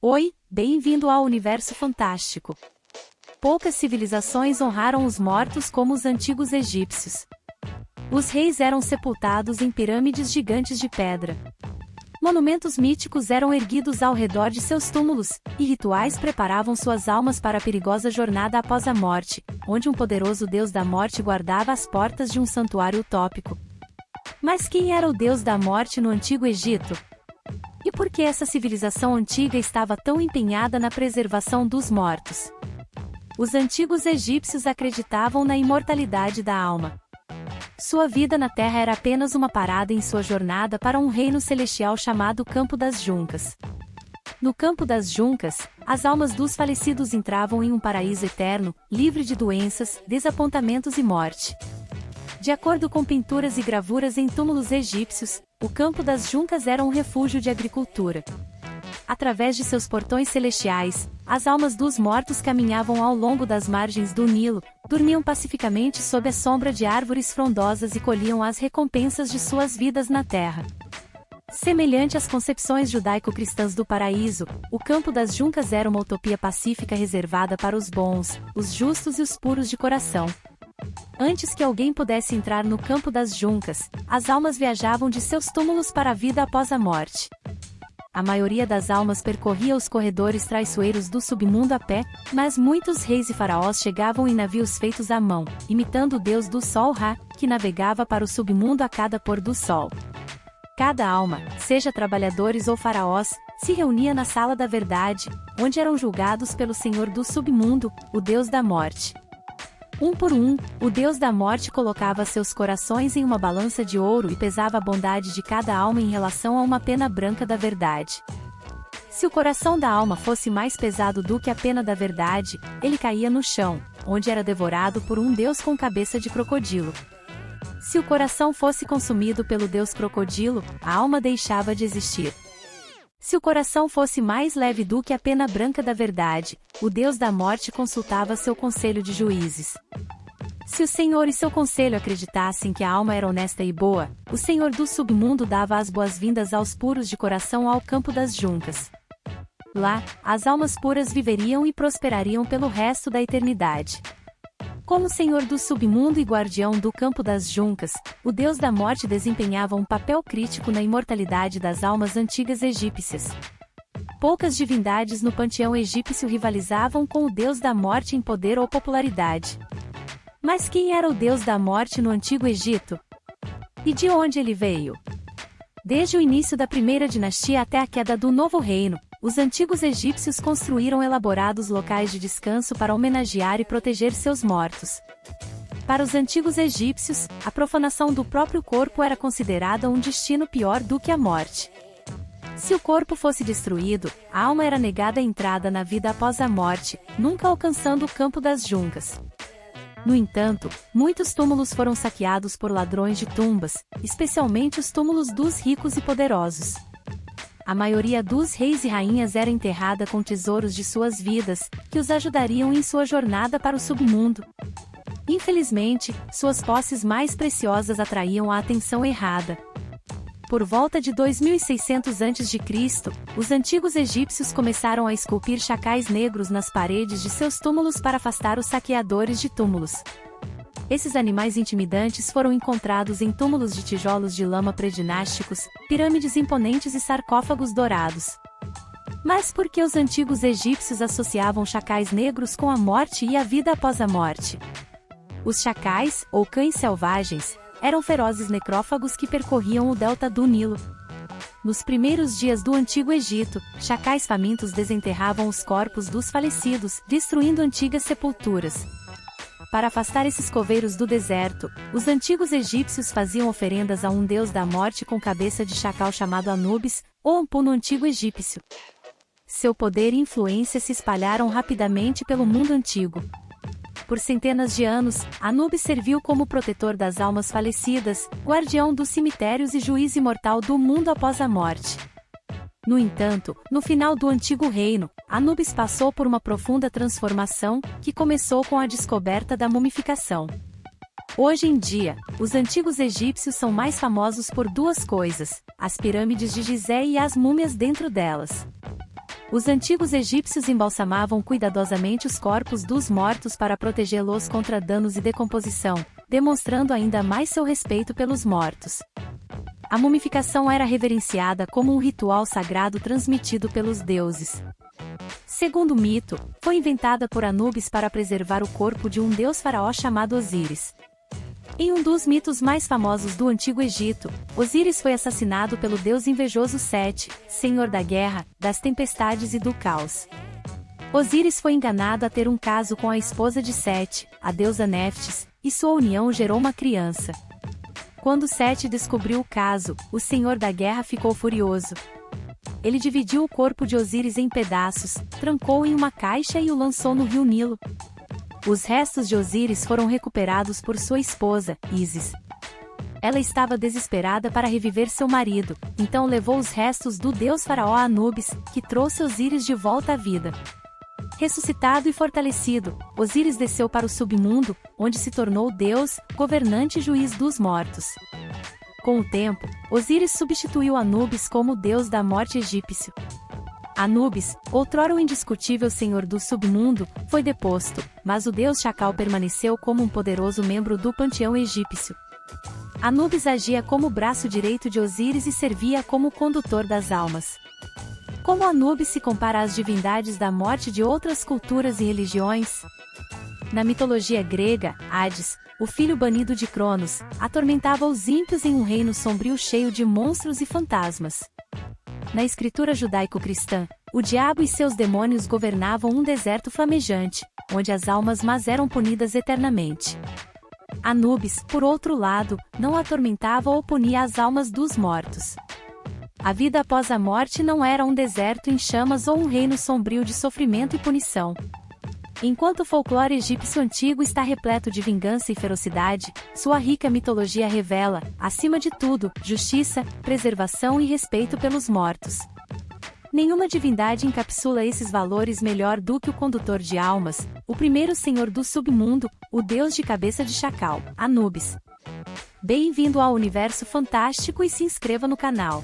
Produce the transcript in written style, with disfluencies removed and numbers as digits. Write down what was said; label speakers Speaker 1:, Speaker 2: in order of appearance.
Speaker 1: Oi, bem-vindo ao universo fantástico. Poucas civilizações honraram os mortos como os antigos egípcios. Os reis eram sepultados em pirâmides gigantes de pedra. Monumentos míticos eram erguidos ao redor de seus túmulos, e rituais preparavam suas almas para a perigosa jornada após a morte, onde um poderoso deus da morte guardava as portas de um santuário utópico. Mas quem era o deus da morte no Antigo Egito? E por que essa civilização antiga estava tão empenhada na preservação dos mortos? Os antigos egípcios acreditavam na imortalidade da alma. Sua vida na Terra era apenas uma parada em sua jornada para um reino celestial chamado Campo das Juncas. No Campo das Juncas, as almas dos falecidos entravam em um paraíso eterno, livre de doenças, desapontamentos e morte. De acordo com pinturas e gravuras em túmulos egípcios, o Campo das Juncas era um refúgio de agricultura. Através de seus portões celestiais, as almas dos mortos caminhavam ao longo das margens do Nilo, dormiam pacificamente sob a sombra de árvores frondosas e colhiam as recompensas de suas vidas na terra. Semelhante às concepções judaico-cristãs do paraíso, o Campo das Juncas era uma utopia pacífica reservada para os bons, os justos e os puros de coração. Antes que alguém pudesse entrar no Campo das Juncas, as almas viajavam de seus túmulos para a vida após a morte. A maioria das almas percorria os corredores traiçoeiros do submundo a pé, mas muitos reis e faraós chegavam em navios feitos à mão, imitando o deus do sol Ra, que navegava para o submundo a cada pôr do sol. Cada alma, seja trabalhadores ou faraós, se reunia na Sala da Verdade, onde eram julgados pelo Senhor do submundo, o Deus da Morte. Um por um, o Deus da Morte colocava seus corações em uma balança de ouro e pesava a bondade de cada alma em relação a uma pena branca da verdade. Se o coração da alma fosse mais pesado do que a pena da verdade, ele caía no chão, onde era devorado por um Deus com cabeça de crocodilo. Se o coração fosse consumido pelo Deus crocodilo, a alma deixava de existir. Se o coração fosse mais leve do que a pena branca da verdade, o Deus da Morte consultava seu conselho de juízes. Se o Senhor e seu conselho acreditassem que a alma era honesta e boa, o Senhor do submundo dava as boas-vindas aos puros de coração ao Campo das Juncas. Lá, as almas puras viveriam e prosperariam pelo resto da eternidade. Como Senhor do submundo e guardião do Campo das Juncas, o Deus da Morte desempenhava um papel crítico na imortalidade das almas antigas egípcias. Poucas divindades no panteão egípcio rivalizavam com o Deus da Morte em poder ou popularidade. Mas quem era o Deus da Morte no Antigo Egito? E de onde ele veio? Desde o início da primeira dinastia até a queda do Novo Reino, os antigos egípcios construíram elaborados locais de descanso para homenagear e proteger seus mortos. Para os antigos egípcios, a profanação do próprio corpo era considerada um destino pior do que a morte. Se o corpo fosse destruído, a alma era negada a entrada na vida após a morte, nunca alcançando o Campo das Juncas. No entanto, muitos túmulos foram saqueados por ladrões de tumbas, especialmente os túmulos dos ricos e poderosos. A maioria dos reis e rainhas era enterrada com tesouros de suas vidas, que os ajudariam em sua jornada para o submundo. Infelizmente, suas posses mais preciosas atraíam a atenção errada. Por volta de 2600 a.C., os antigos egípcios começaram a esculpir chacais negros nas paredes de seus túmulos para afastar os saqueadores de túmulos. Esses animais intimidantes foram encontrados em túmulos de tijolos de lama predinásticos, pirâmides imponentes e sarcófagos dourados. Mas por que os antigos egípcios associavam chacais negros com a morte e a vida após a morte? Os chacais, ou cães selvagens, eram ferozes necrófagos que percorriam o delta do Nilo. Nos primeiros dias do Antigo Egito, chacais famintos desenterravam os corpos dos falecidos, destruindo antigas sepulturas. Para afastar esses coveiros do deserto, os antigos egípcios faziam oferendas a um deus da morte com cabeça de chacal chamado Anubis, ou Anpu no Antigo Egípcio. Seu poder e influência se espalharam rapidamente pelo mundo antigo. Por centenas de anos, Anubis serviu como protetor das almas falecidas, guardião dos cemitérios e juiz imortal do mundo após a morte. No entanto, no final do Antigo Reino, Anubis passou por uma profunda transformação, que começou com a descoberta da mumificação. Hoje em dia, os antigos egípcios são mais famosos por duas coisas: as pirâmides de Gizé e as múmias dentro delas. Os antigos egípcios embalsamavam cuidadosamente os corpos dos mortos para protegê-los contra danos e decomposição, demonstrando ainda mais seu respeito pelos mortos. A mumificação era reverenciada como um ritual sagrado transmitido pelos deuses. Segundo o mito, foi inventada por Anubis para preservar o corpo de um deus faraó chamado Osíris. Em um dos mitos mais famosos do Antigo Egito, Osíris foi assassinado pelo deus invejoso Sete, senhor da guerra, das tempestades e do caos. Osíris foi enganado a ter um caso com a esposa de Sete, a deusa Néftis, e sua união gerou uma criança. Quando Sete descobriu o caso, o senhor da guerra ficou furioso. Ele dividiu o corpo de Osíris em pedaços, trancou-o em uma caixa e o lançou no rio Nilo. Os restos de Osíris foram recuperados por sua esposa, Ísis. Ela estava desesperada para reviver seu marido, então levou os restos do deus faraó Anubis, que trouxe Osíris de volta à vida. Ressuscitado e fortalecido, Osíris desceu para o submundo, onde se tornou Deus, governante e juiz dos mortos. Com o tempo, Osíris substituiu Anubis como deus da morte egípcio. Anubis, outrora o indiscutível senhor do submundo, foi deposto, mas o deus Chacal permaneceu como um poderoso membro do panteão egípcio. Anubis agia como o braço direito de Osíris e servia como o condutor das almas. Como Anubis se compara às divindades da morte de outras culturas e religiões? Na mitologia grega, Hades, o filho banido de Cronos, atormentava os ímpios em um reino sombrio cheio de monstros e fantasmas. Na escritura judaico-cristã, o diabo e seus demônios governavam um deserto flamejante, onde as almas más eram punidas eternamente. Anubis, por outro lado, não atormentava ou punia as almas dos mortos. A vida após a morte não era um deserto em chamas ou um reino sombrio de sofrimento e punição. Enquanto o folclore egípcio antigo está repleto de vingança e ferocidade, sua rica mitologia revela, acima de tudo, justiça, preservação e respeito pelos mortos. Nenhuma divindade encapsula esses valores melhor do que o condutor de almas, o primeiro senhor do submundo, o deus de cabeça de chacal, Anubis. Bem-vindo ao universo fantástico e se inscreva no canal.